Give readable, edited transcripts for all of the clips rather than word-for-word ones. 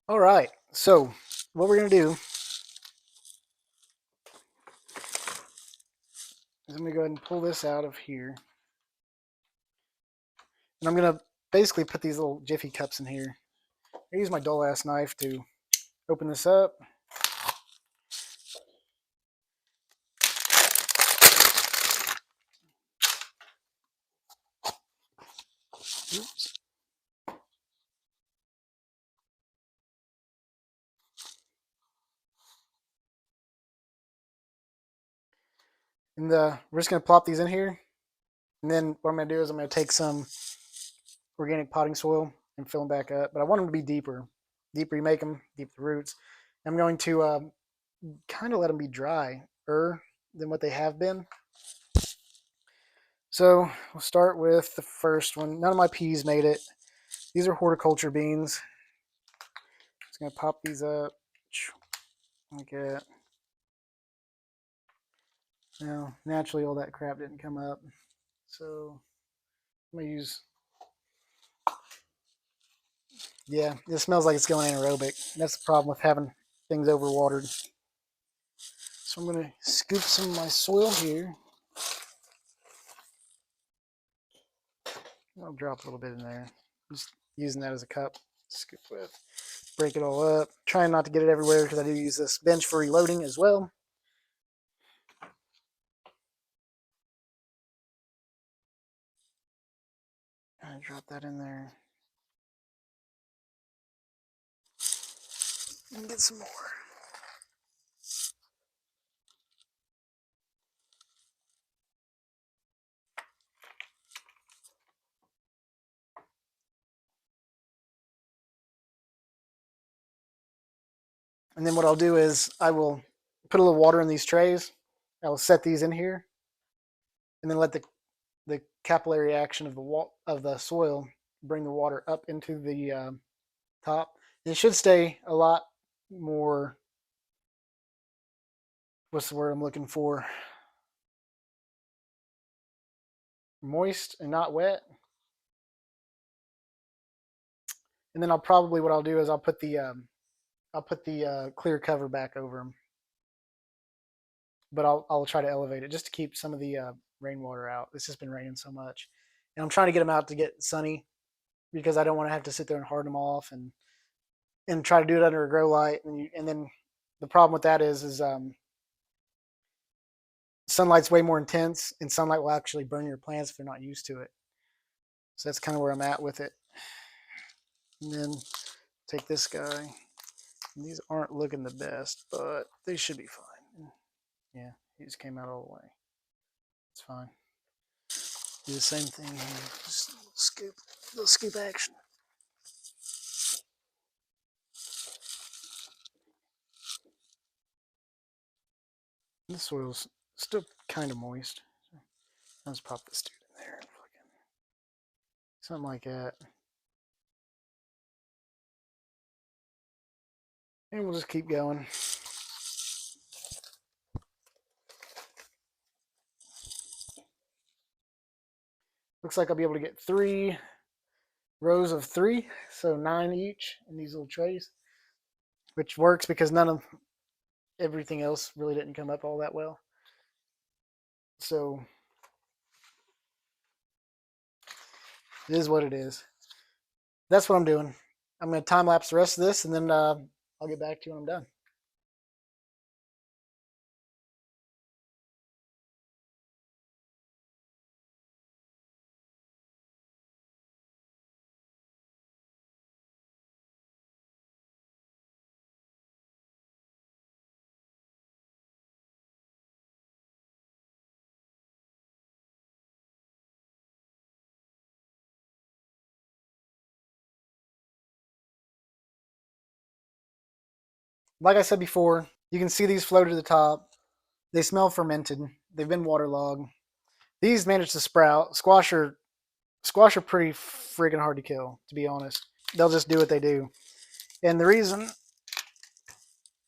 All right, so what we're gonna do is I'm gonna go ahead and pull this out of here, and I'm gonna basically put these little Jiffy cups in here. I use my dull ass knife to open this up. Oops. And we're just gonna plop these in here, and then what I'm gonna do is I'm gonna take some organic potting soil and fill them back up. But I want them to be deeper. Deeper you make them, deeper the roots. I'm going to kind of let them be drier than what they have been. So we'll start with the first one. None of my peas made it. These are horticulture beans. Just gonna pop these up like that. Now, naturally, all that crap didn't come up, so I'm gonna use. Yeah, it smells like it's going anaerobic. That's the problem with having things overwatered. So I'm gonna scoop some of my soil here. I'll drop a little bit in there. Just using that as a cup. Scoop with. Break it all up. Trying not to get it everywhere because I do use this bench for reloading as well. I drop that in there. And get some more. And then what I'll do is I will put a little water in these trays. I will set these in here, and then let the capillary action of the soil bring the water up into the top. And it should stay a lot more. What's the word I'm looking for? Moist and not wet. And then what I'll do is I'll put the clear cover back over them, but I'll try to elevate it just to keep some of the rainwater out. It's just been raining so much, and I'm trying to get them out to get sunny because I don't want to have to sit there and harden them off and try to do it under a grow light. And then the problem with that is sunlight's way more intense, and sunlight will actually burn your plants if they're not used to it. So that's kind of where I'm at with it. And then take this guy. And these aren't looking the best, but they should be fine. Yeah, he just came out all the way. It's fine. Do the same thing here. Just little scoop action. The soil's still kind of moist. Let's pop this dude in there. Something like that. And we'll just keep going. Looks like I'll be able to get 3 rows of 3, so 9 each in these little trays, which works because none of everything else really didn't come up all that well. So it is what it is. That's what I'm doing. I'm going to time lapse the rest of this, and then I'll get back to you when I'm done. Like I said before, you can see these float to the top. They smell fermented. They've been waterlogged. These managed to sprout. Squash are pretty friggin' hard to kill, to be honest. They'll just do what they do. And the reason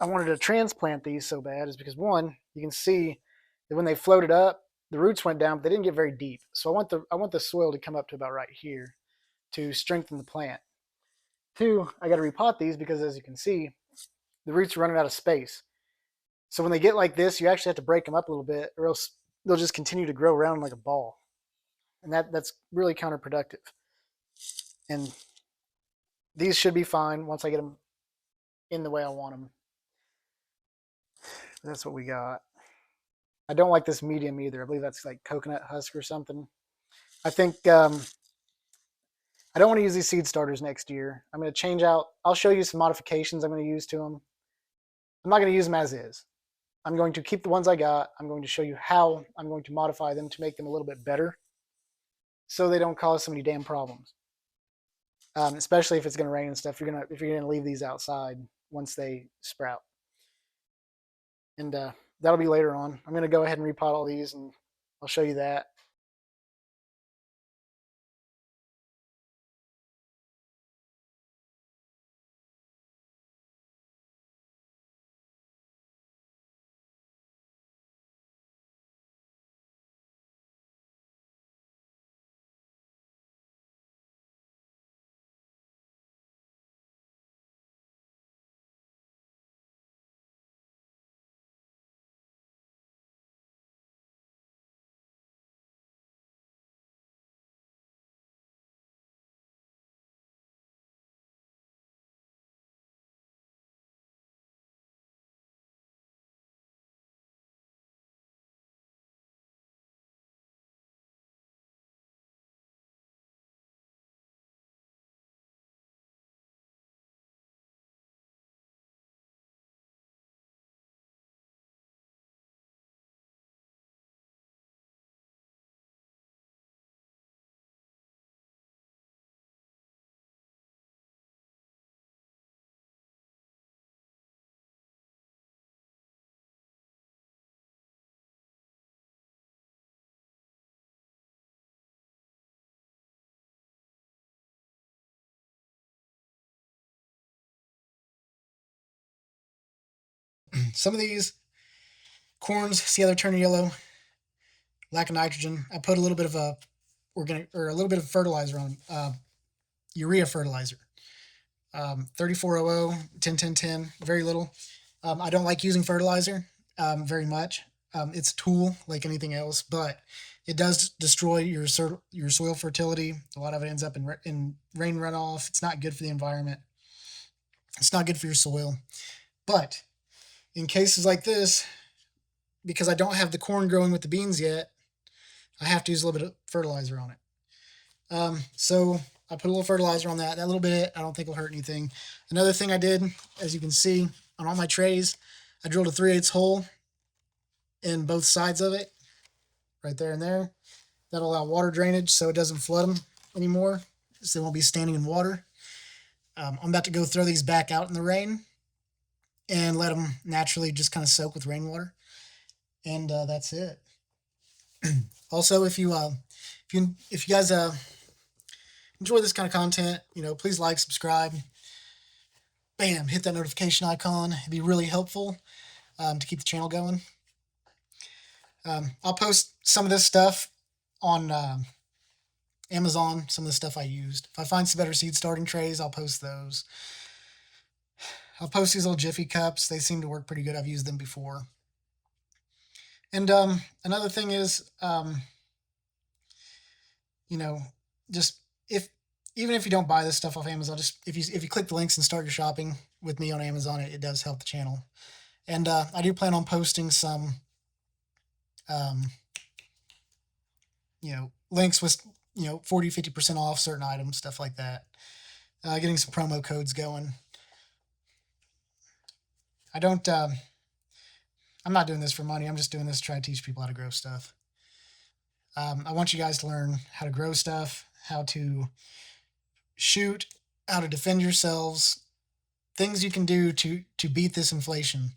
I wanted to transplant these so bad is because, one, you can see that when they floated up, the roots went down, but they didn't get very deep. So I want the soil to come up to about right here to strengthen the plant. Two, I got to repot these because, as you can see, the roots are running out of space. So when they get like this, you actually have to break them up a little bit, or else they'll just continue to grow around like a ball, and that's really counterproductive. And these should be fine once I get them in the way I want them. That's what we got. I don't like this medium either. I believe that's like coconut husk or something. I think I don't want to use these seed starters next year. I'm going to change out. I'll show you some modifications I'm going to use to them. I'm not going to use them as is. I'm going to keep the ones I got. I'm going to show you how I'm going to modify them to make them a little bit better, so they don't cause so many damn problems. Especially if it's going to rain and stuff. If you're gonna leave these outside once they sprout, and that'll be later on. I'm going to go ahead and repot all these, and I'll show you that. Some of these corns, see how they're turning yellow? Lack of nitrogen. I put a little bit of a little bit of fertilizer on urea fertilizer. 3400, 10 very little. I don't like using fertilizer very much. It's a tool like anything else, but it does destroy your soil fertility. A lot of it ends up in rain runoff. It's not good for the environment. It's not good for your soil. But in cases like this, because I don't have the corn growing with the beans yet, I have to use a little bit of fertilizer on it. So I put a little fertilizer on that. That little bit, I don't think will hurt anything. Another thing I did, as you can see on all my trays, I drilled a 3/8 hole in both sides of it, right there and there. That'll allow water drainage so it doesn't flood them anymore, so they won't be standing in water. I'm about to go throw these back out in the rain and let them naturally just kind of soak with rainwater, and that's it. Also, if you guys enjoy this kind of content, please like, subscribe, bam, hit that notification icon. It'd be really helpful to keep the channel going. I'll post some of this stuff on Amazon, some of the stuff I used. If I find some better seed starting trays, I'll post those. I'll post these little Jiffy cups. They seem to work pretty good. I've used them before. And another thing is, just even if you don't buy this stuff off Amazon, just if you click the links and start your shopping with me on Amazon, it does help the channel. And I do plan on posting some, links with 40-50% off certain items, stuff like that. Getting some promo codes going. I'm not doing this for money. I'm just doing this to try to teach people how to grow stuff. I want you guys to learn how to grow stuff, how to shoot, how to defend yourselves, things you can do to beat this inflation,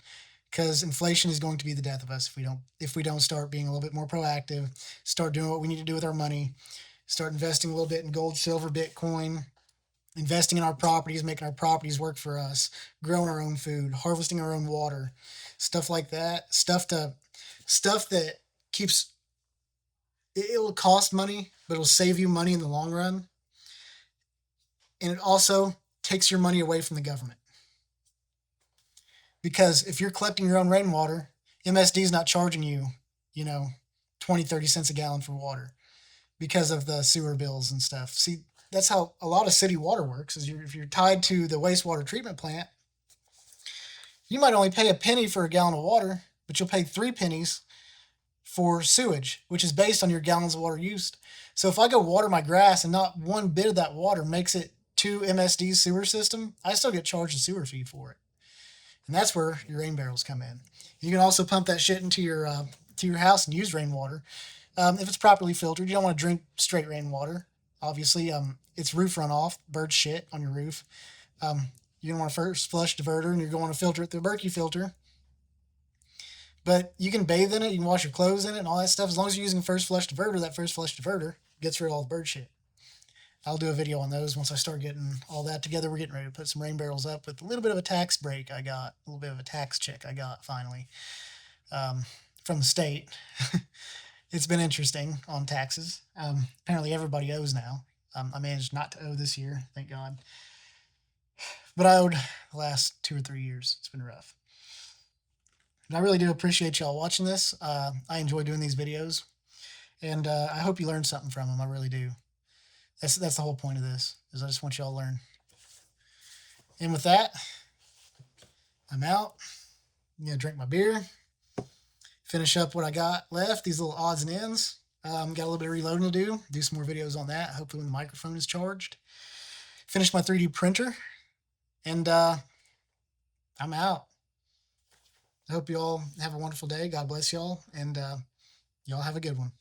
because inflation is going to be the death of us if we don't start being a little bit more proactive, start doing what we need to do with our money, start investing a little bit in gold, silver, Bitcoin, investing in our properties, making our properties work for us, growing our own food, harvesting our own water, stuff like that. Stuff that keeps it'll cost money, but it'll save you money in the long run. And it also takes your money away from the government. Because if you're collecting your own rainwater, MSD is not charging you, 20, 30 cents a gallon for water because of the sewer bills and stuff. See, that's how a lot of city water works. If you're tied to the wastewater treatment plant, you might only pay a penny for a gallon of water, but you'll pay 3 pennies for sewage, which is based on your gallons of water used. So if I go water my grass and not one bit of that water makes it to MSD's sewer system, I still get charged a sewer fee for it. And that's where your rain barrels come in. You can also pump that shit into your house and use rainwater. If it's properly filtered, you don't want to drink straight rainwater. Obviously, it's roof runoff, bird shit on your roof. You're going to want to first flush diverter, and you're going to filter it through a Berkey filter. But you can bathe in it, you can wash your clothes in it, and all that stuff. As long as you're using first flush diverter, that first flush diverter gets rid of all the bird shit. I'll do a video on those once I start getting all that together. We're getting ready to put some rain barrels up with a little bit of a tax break I got, a little bit of a tax check I got finally from the state. It's been interesting on taxes. Apparently everybody owes now. I managed not to owe this year, thank God. But I owed the last 2 or 3 years. It's been rough. And I really do appreciate y'all watching this. I enjoy doing these videos. And I hope you learned something from them. I really do. That's the whole point of this, is I just want y'all to learn. And with that, I'm out. I'm going to drink my beer, finish up what I got left, these little odds and ends. Got a little bit of reloading to do some more videos on that, hopefully when the microphone is charged. Finish my 3D printer, and I'm out. I hope you all have a wonderful day. God bless y'all, and y'all have a good one.